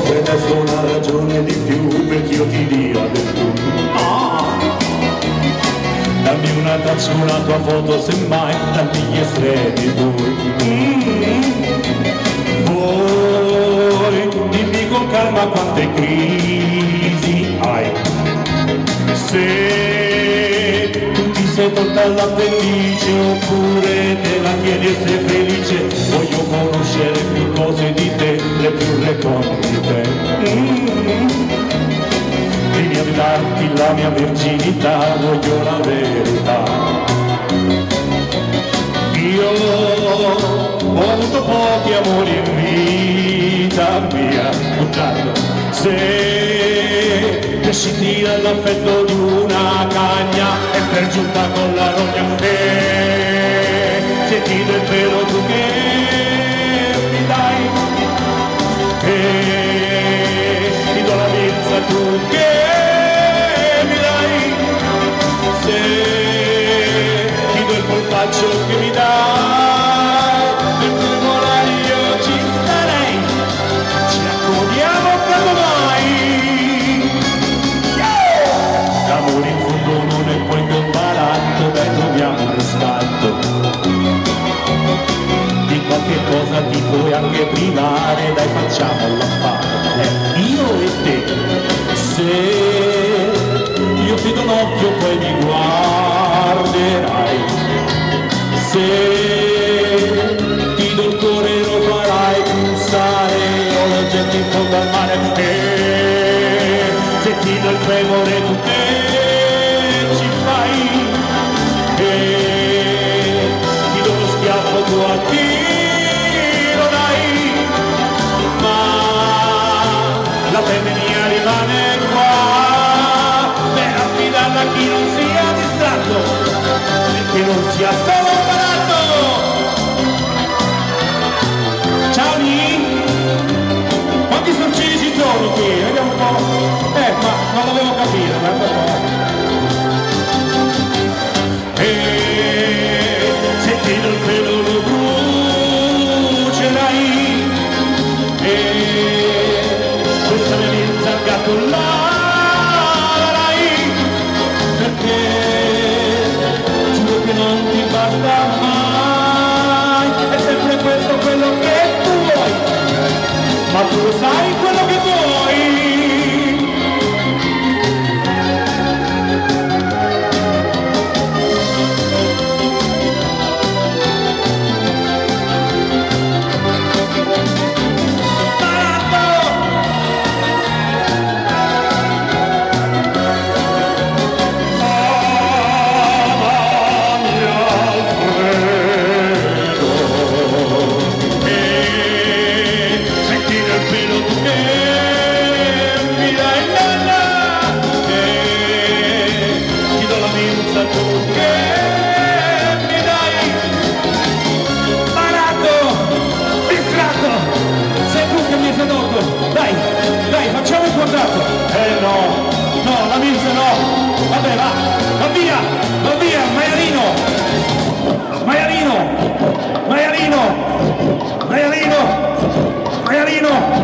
e adesso una ragione di più perché io ti dia del tu. Dammi una traccia, una tua foto semmai, dammi gli estremi tuoi. Poi dimmi con calma quante crisi hai. Se tu ti sei tolta l'appendice oppure te la chiedi e sei felice, voglio conoscere più cose di te, le più recondite. Devi darti la mia virginità, voglio la verità. Io ho avuto pochi amori in vita mia, bugiardo. Se prescindi dall'affetto di una cagna e per giunta con la rogna, se ti do il pelo tu che mi dai, e ti do la milza tu che mi dai, se ti do il polpaccio che mi dai, per cui volare io ci starei, ci accodiamo quando mai. L'amore in fondo non è poi che un baratto, dai troviamo un riscatto di qualche cosa ti puoi anche privare, dai facciamo l'affare, io e te. Se io ti do un occhio poi mi guarderai, se ti do il cuore lo farai pulsare, o la gente in fondo al mare, e se ti do il femore tu che ci fai, e ti do lo schiaffo tu a chi lo dai, ma la pelle mia rimane qua per affidarla a chi non sia distratto e che non sia solo barato. Ciao Ni, quanti sorcini ci sono qui? Vediamo un po'. Ma non l'avevo capito, guarda un po'. E se ti do il pelo lo brucerai, e questa violenza al gatto laverai, perché giuro che non ti basta mai, è sempre questo quello che tu vuoi, ma tu lo sai quello che vuoi. Dai, facciamo il contratto. No, la milza no. Vabbè, va via, maialino.